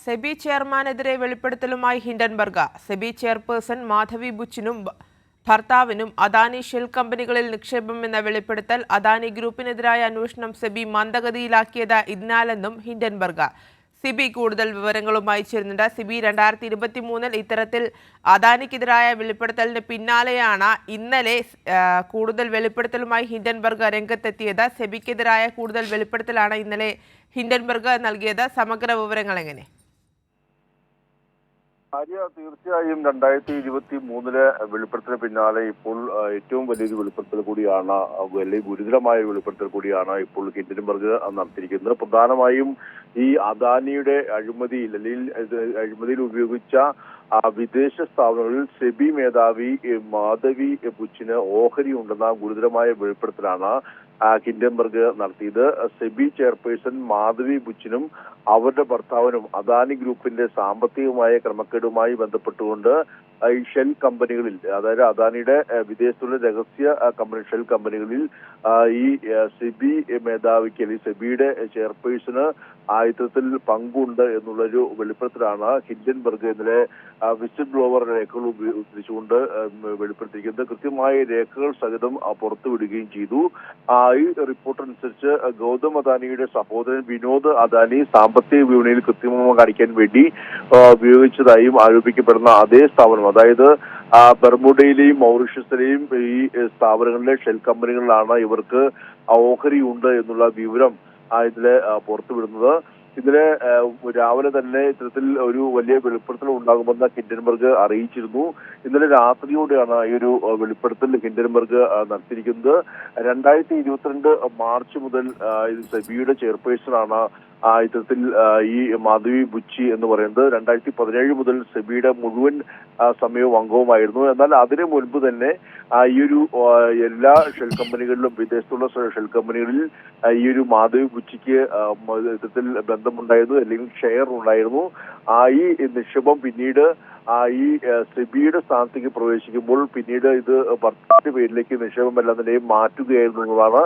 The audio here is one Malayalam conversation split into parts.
സെബി ചെയർമാനെതിരെ വെളിപ്പെടുത്തലുമായി ഹിൻഡൻബർഗ്. സെബി ചെയർപേഴ്സൺ മാധവി ബുച്ചിനും ഭർത്താവിനും അദാനി ഷെൽ കമ്പനികളിൽ നിക്ഷേപമെന്ന വെളിപ്പെടുത്തൽ അദാനി ഗ്രൂപ്പിനെതിരായ അന്വേഷണം സെബി മന്ദഗതിയിലാക്കിയത് ഇതിനാലെന്നും ഹിൻഡൻബർഗ്. സിബി കൂടുതൽ വിവരങ്ങളുമായി ചേരുന്നുണ്ട്. സിബി 2023 ഇത്തരത്തിൽ അദാനിക്കെതിരായ വെളിപ്പെടുത്തലിന് പിന്നാലെയാണ് ഇന്നലെ കൂടുതൽ വെളിപ്പെടുത്തലുമായി ഹിൻഡൻബർഗ് രംഗത്തെത്തിയത്. സെബിക്കെതിരായ കൂടുതൽ വെളിപ്പെടുത്തലാണ് ഇന്നലെ ഹിൻഡൻബർഗ് നൽകിയത്. സമഗ്ര വിവരങ്ങൾ എങ്ങനെ? തീർച്ചയായും 2023 വെളിപ്പെടുത്തലിന് പിന്നാലെ ഇപ്പോൾ ഏറ്റവും വലിയൊരു വെളിപ്പെടുത്തൽ കൂടിയാണ്, വലിയ ഗുരുതരമായ വെളിപ്പെടുത്തൽ കൂടിയാണ് ഇപ്പോൾ ഹിൻഡൻബർഗ് നടത്തിയിരിക്കുന്നത്. പ്രധാനമായും ഈ അദാനിയുടെ അഴിമതിയിൽ ഉപയോഗിച്ച വിദേശ സ്ഥാപനങ്ങളിൽ സെബി മേധാവി മാധവി ബുച്ചിന് ഓഹരി ഉണ്ടെന്ന ഗുരുതരമായ വെളിപ്പെടുത്തലാണ് ഹിൻഡൻബർഗ് നടത്തിയത്. സെബി ചെയർപേഴ്സൺ മാധവി ബുച്ചിനും അവരുടെ ഭർത്താവിനും അദാനി ഗ്രൂപ്പിന്റെ സാമ്പത്തികമായ ക്രമക്കേടുമായി ബന്ധപ്പെട്ടുകൊണ്ട് ഈ ഷെൽ കമ്പനികളിൽ, അതായത് അദാനിയുടെ വിദേശത്തുള്ള രഹസ്യ കമ്പനി ഷെൽ കമ്പനികളിൽ ഈ സെബി മേധാവിക്ക് അല്ലെങ്കിൽ സെബിയുടെ ചെയർപേഴ്സണ് ഇത്തരത്തിൽ പങ്കുണ്ട് എന്നുള്ളൊരു വെളിപ്പെടുത്തലാണ് ഹിൻഡൻബർഗ് ഇന്നലെ വിസിൽ ബ്ലോവർ രേഖകൾ ഉദ്ധരിച്ചുകൊണ്ട് വെളിപ്പെടുത്തിയിരിക്കുന്നത്. കൃത്യമായ രേഖകൾ സഹിതം പുറത്തുവിടുകയും ചെയ്തു. ഈ റിപ്പോർട്ട് അനുസരിച്ച് ഗൗതം അദാനിയുടെ സഹോദരൻ വിനോദ് അദാനി സാമ്പത്തിക വിപണിയിൽ കൃത്രിമം കാണിക്കാൻ വേണ്ടി ഉപയോഗിച്ചതായും ആരോപിക്കപ്പെടുന്ന അതേ സ്ഥാപനം, അതായത് ബർമുഡയിലെയും മൗറീഷ്യസിലെയും ഈ സ്ഥാപനങ്ങളിലെ ഷെൽ കമ്പനികളിലാണ് ഇവർക്ക് ഓഹരി ഉണ്ട് എന്നുള്ള വിവരം ഇതിലെ പുറത്തുവിടുന്നത്. ഇതിലെ രാവിലെ തന്നെ ഇത്തരത്തിൽ ഒരു വലിയ വെളിപ്പെടുത്തൽ ഉണ്ടാകുമെന്ന് ഹിൻഡൻബർഗ് അറിയിച്ചിരുന്നു. ഇന്നലെ രാത്രിയോടെയാണ് ഈ ഒരു വെളിപ്പെടുത്തൽ ഹിൻഡൻബർഗ് നടത്തിയിരിക്കുന്നത്. 2022 മാർച്ച് മുതൽ സെബിയുടെ ചെയർപേഴ്സണാണ് ഇത്തരത്തിൽ ഈ മാധവി ബുച്ചി എന്ന് പറയുന്നത്. 2017 മുതൽ സെബിയുടെ മുഴുവൻ സമയവും അംഗവുമായിരുന്നു. എന്നാൽ അതിനു മുൻപ് തന്നെ ഈ ഒരു എല്ലാ ഷെൽ കമ്പനികളിലും, വിദേശത്തുള്ള ഷെൽ കമ്പനികളിൽ ഈ ഒരു മാധവി ബുച്ചിക്ക് ഇത്തരത്തിൽ ബന്ധമുണ്ടായിരുന്നു, അല്ലെങ്കിൽ ഷെയർ ഉണ്ടായിരുന്നു. ഈ നിക്ഷേപം പിന്നീട് ഈ സെബിയുടെ സ്ഥാനത്തേക്ക് പ്രവേശിക്കുമ്പോൾ പിന്നീട് ഇത് ഭർത്താവിന്റെ പേരിലേക്ക് നിക്ഷേപമെല്ലാം നിലയും മാറ്റുകയായിരുന്നു എന്നതാണ്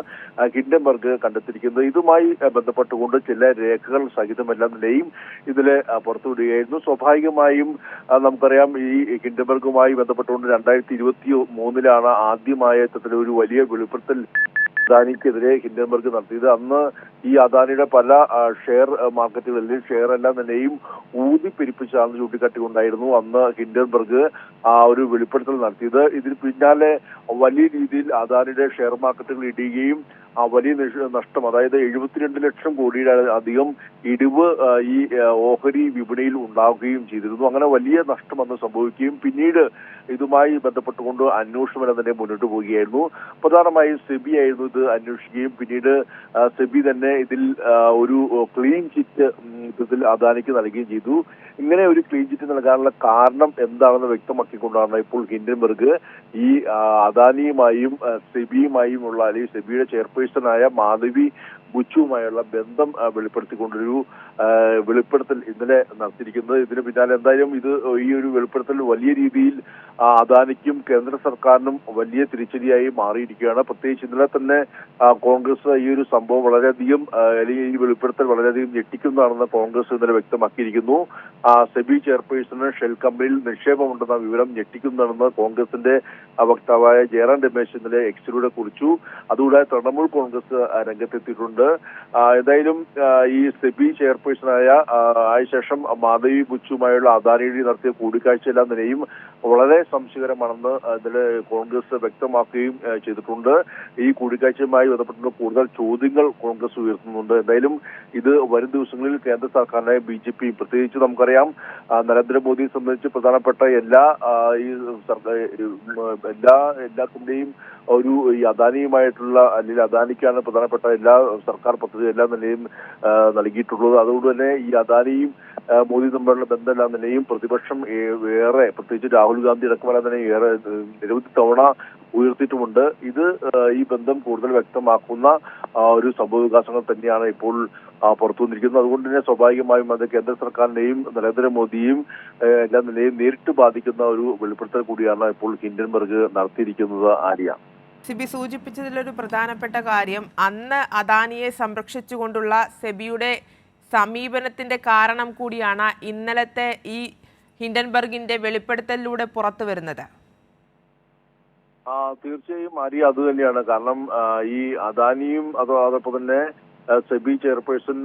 ഹിൻഡൻബർഗ് കണ്ടെത്തിയിരിക്കുന്നത്. ഇതുമായി ബന്ധപ്പെട്ടുകൊണ്ട് ചില രേഖകൾ സഹിതമെല്ലാം നിലയും ഇതിലെ പുറത്തുവിടുകയായിരുന്നു. സ്വാഭാവികമായും നമുക്കറിയാം, ഈ ഹിൻഡൻബർഗുമായി ബന്ധപ്പെട്ടുകൊണ്ട് 2023 ആദ്യമായ ഇത്തരത്തിലൊരു വലിയ വെളിപ്പെടുത്തൽ അദാനിക്കെതിരെ ഹിൻഡൻബർഗ് നടത്തിയത്. അന്ന് ഈ അദാനിയുടെ പല ഷെയർ മാർക്കറ്റുകളിൽ ഷെയർ എല്ലാം തന്നെയും ഊതിപ്പെരിപ്പിച്ചാണെന്ന് ചൂണ്ടിക്കാട്ടിക്കൊണ്ടായിരുന്നു അന്ന് ഹിൻഡൻബർഗ് ഒരു വെളിപ്പെടുത്തൽ നടത്തിയത്. ഇതിന് പിന്നാലെ വലിയ രീതിയിൽ അദാനിയുടെ ഷെയർ മാർക്കറ്റുകൾ ഇടിയുകയും വലിയ നഷ്ടം, അതായത് 72 ലക്ഷം കോടിയുടെ അധികം ഇടിവ് ഈ ഓഹരി വിപണിയിൽ ഉണ്ടാവുകയും ചെയ്തിരുന്നു. അങ്ങനെ വലിയ നഷ്ടം അന്ന് സംഭവിക്കുകയും പിന്നീട് ഇതുമായി ബന്ധപ്പെട്ടുകൊണ്ട് അന്വേഷണം തന്നെ മുന്നോട്ട് പോവുകയായിരുന്നു. പ്രധാനമായും സെബി ആയിരുന്നു ഇത് അന്വേഷിക്കുകയും പിന്നീട് സെബി തന്നെ ഇതിൽ ഒരു ക്ലീൻ ചിറ്റ് ഇതിൽ അദാനിക്ക് നൽകുകയും ചെയ്തു. ഇങ്ങനെ ഒരു ക്ലീൻ ചിറ്റ് നൽകാനുള്ള കാരണം എന്താണെന്ന് വ്യക്തമാക്കിക്കൊണ്ടാണ് ഇപ്പോൾ ഹിൻഡൻബർഗ് ഈ അദാനിയുമായും സെബിയുമായും ഉള്ള, അല്ലെങ്കിൽ സെബിയുടെ ചെയർപേഴ്സണായ മാധവി ബുച്ചുവുമായുള്ള ബന്ധം വെളിപ്പെടുത്തിക്കൊണ്ടൊരു വെളിപ്പെടുത്തൽ ഇന്നലെ നടത്തിയിരിക്കുന്നത്. ഇതിന് പിന്നാലെ എന്തായാലും ഈ ഒരു വെളിപ്പെടുത്തൽ വലിയ രീതിയിൽ അദാനിക്കും കേന്ദ്ര സർക്കാരിനും വലിയ തിരിച്ചടിയായി മാറിയിരിക്കുകയാണ്. പ്രത്യേകിച്ച് ഇന്നലെ തന്നെ കോൺഗ്രസ് ഈ ഒരു സംഭവം വളരെയധികം, അല്ലെങ്കിൽ ഈ വെളിപ്പെടുത്തൽ വളരെയധികം ഞെട്ടിക്കുന്നതാണെന്ന് കോൺഗ്രസ് ഇന്നലെ വ്യക്തമാക്കിയിരിക്കുന്നു. സെബി ചെയർപേഴ്സണ് ഷെൽ കമ്പനിയിൽ നിക്ഷേപമുണ്ടെന്ന വിവരം ഞെട്ടിക്കുന്നതാണെന്ന് കോൺഗ്രസിന്റെ വക്താവായ ജയറാം രമേശ് ഇന്നലെ എക്സിലൂടെ കുറിച്ചു. അതുകൂടാതെ തൃണമൂൽ കോൺഗ്രസ് രംഗത്തെത്തിയിട്ടുണ്ട്. എന്തായാലും ഈ സെബി ചെയർപേഴ്സണായ ശേഷം മാധവി ബുച്ചുമായുള്ള അദാനിയുടെ നടത്തിയ കൂടിക്കാഴ്ചയെല്ലാം തന്നെയും വളരെ സംശയകരമാണെന്ന് ഇതില് കോൺഗ്രസ് വ്യക്തമാക്കുകയും ചെയ്തിട്ടുണ്ട്. ഈ കൂടിക്കാഴ്ചയുമായി ബന്ധപ്പെട്ടുള്ള കൂടുതൽ ചോദ്യങ്ങൾ കോൺഗ്രസ് ഉയർത്തുന്നുണ്ട്. എന്തായാലും ഇത് വരും ദിവസങ്ങളിൽ കേന്ദ്ര സർക്കാരിനെ BJP, പ്രത്യേകിച്ച് നമുക്കറിയാം നരേന്ദ്രമോദിയെ സംബന്ധിച്ച് പ്രധാനപ്പെട്ട എല്ലാത്തിന്റെയും ഒരു ഈ അദാനിയുമായിട്ടുള്ള, അല്ലെങ്കിൽ അദാനിക്കാണ് പ്രധാനപ്പെട്ട എല്ലാ സർക്കാർ പദ്ധതിയെല്ലാം നിലയും നൽകിയിട്ടുള്ളത്. അതുകൊണ്ട് തന്നെ ഈ അദാനിയും മോദി തമ്മിലുള്ള ബന്ധമെല്ലാം നിലയും പ്രതിപക്ഷം ഏറെ, പ്രത്യേകിച്ച് രാഹുൽ ഗാന്ധി അടക്കമെല്ലാം തന്നെ ഏറെ നിരവധി തവണ ഉയർത്തിയിട്ടുമുണ്ട്. ഇത് ഈ ബന്ധം കൂടുതൽ വ്യക്തമാക്കുന്ന ഒരു സംഭവ വികാസങ്ങൾ തന്നെയാണ് ഇപ്പോൾ പുറത്തു വന്നിരിക്കുന്നത്. അതുകൊണ്ട് തന്നെ സ്വാഭാവികമായും അത് കേന്ദ്ര സർക്കാരിനെയും നരേന്ദ്രമോദിയും എല്ലാം നിലയും നേരിട്ട് ബാധിക്കുന്ന ഒരു വെളിപ്പെടുത്തൽ കൂടിയാണ് ഇപ്പോൾ ഹിൻഡൻബർഗ് നടത്തിയിരിക്കുന്നത്. ആര്യ, സിബി സൂചിപ്പിച്ചതിലൊരു പ്രധാനപ്പെട്ട കാര്യം, അന്ന് അദാനിയെ സംരക്ഷിച്ചുകൊണ്ടുള്ള സെബിയുടെ സമീപനത്തിന്റെ കാരണം കൂടിയാണ് ഇന്നലത്തെ ഈ ഹിൻഡൻബർഗിന്റെ വെളിപ്പെടുത്തലിലൂടെ പുറത്തു വരുന്നത്? തീർച്ചയായും ആര്യ അത് തന്നെയാണ്. കാരണം ഈ അദാനിയും അതോടൊപ്പം തന്നെ സെബി ചെയർപേഴ്സൺ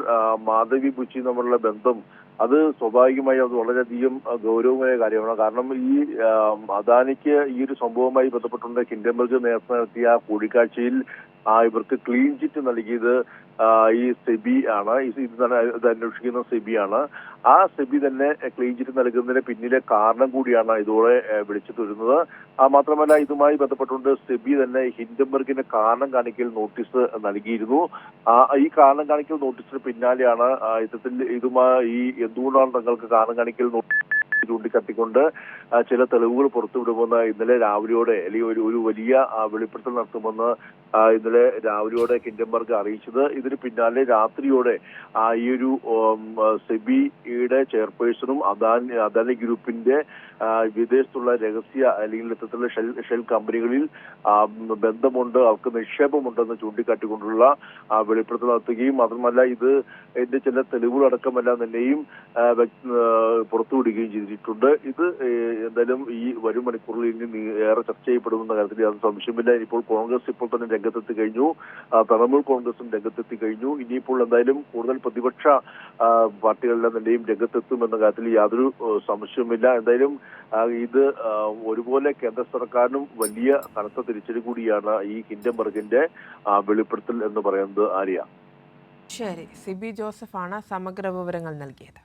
മാധവി ബുച്ചി തമ്മിലുള്ള ബന്ധം അത് സ്വാഭാവികമായി അത് വളരെയധികം ഗൗരവമായ കാര്യമാണ്. കാരണം ഈ അദാനിക്ക് ഈ ഒരു സംഭവവുമായി ബന്ധപ്പെട്ടുകൊണ്ട് ഹിൻഡൻബർഗ് നേരത്തെ നടത്തിയ കൂടിക്കാഴ്ചയിൽ ഇവർക്ക് ക്ലീൻ ചിറ്റ് നൽകിയത് ഈ സെബി ആണ്. ഇത് അന്വേഷിക്കുന്ന സെബി ആണ്. ആ സെബി തന്നെ ക്ലീൻ ചിറ്റ് നൽകുന്നതിന് പിന്നിലെ കാരണം കൂടിയാണ് ഇതോടെ വിളിച്ചു വരുന്നത്. മാത്രമല്ല ഇതുമായി ബന്ധപ്പെട്ടുകൊണ്ട് സെബി തന്നെ ഹിൻഡൻബർഗിന് കാരണം കാണിക്കൽ നോട്ടീസ് നൽകിയിരുന്നു. ഈ കാരണം കാണിക്കൽ നോട്ടീസിന് പിന്നാലെയാണ് ഇതുമായി എന്തുകൊണ്ടാണ് തങ്ങൾക്ക് കാരണം കാണിക്കൽ നോട്ടീസ് ചൂണ്ടിക്കാട്ടിക്കൊണ്ട് ചില തെളിവുകൾ പുറത്തുവിടുമെന്ന് ഇന്നലെ രാവിലെയോടെ അല്ലെങ്കിൽ ഒരു വലിയ വെളിപ്പെടുത്തൽ നടത്തുമെന്ന് ഇന്നലെ രാവിലെയോടെ ഹിൻഡൻബർഗ് അറിയിച്ചത്. ഇതിന് പിന്നാലെ രാത്രിയോടെ ഈ ഒരു സെബിയുടെ ചെയർപേഴ്സണും അദാനി ഗ്രൂപ്പിന്റെ വിദേശത്തുള്ള രഹസ്യ അല്ലെങ്കിൽ ഇത്തരത്തിലുള്ള ഷെൽ കമ്പനികളിൽ ബന്ധമുണ്ട്, അവർക്ക് നിക്ഷേപമുണ്ടെന്ന് ചൂണ്ടിക്കാട്ടിക്കൊണ്ടുള്ള വെളിപ്പെടുത്തൽ നടത്തുകയും മാത്രമല്ല ഇതിന്റെ ചില തെളിവുകളടക്കമെല്ലാം തന്നെയും പുറത്തുവിടുകയും ചെയ്തിട്ടുണ്ട്. ഇത് എന്തായാലും ഈ വരും മണിക്കൂറിൽ ഇനി ഏറെ ചർച്ച ചെയ്യപ്പെടുമെന്ന കാര്യത്തിൽ യാതൊരു സംശയമില്ല. ഇപ്പോൾ കോൺഗ്രസ് ഇപ്പോൾ തന്നെ രംഗത്തെത്തി കഴിഞ്ഞു, തൃണമൂൽ കോൺഗ്രസും രംഗത്തെത്തി കഴിഞ്ഞു. ഇനിയിപ്പോൾ എന്തായാലും കൂടുതൽ പ്രതിപക്ഷ പാർട്ടികളെല്ലാം തന്നെയും രംഗത്തെത്തുമെന്ന കാര്യത്തിൽ യാതൊരു സംശയവുമില്ല. എന്തായാലും ഇത് ഒരുപോലെ കേന്ദ്ര സർക്കാരിനും വലിയ കനത്ത തിരിച്ചടി കൂടിയാണ് ഈ ഹിൻഡൻബർഗിന്റെ വെളിപ്പെടുത്തൽ എന്ന് പറയുന്നത്. ആര്യ, ശരി, സിബി ജോസഫാണ് സമഗ്ര വിവരങ്ങൾ നൽകിയത്.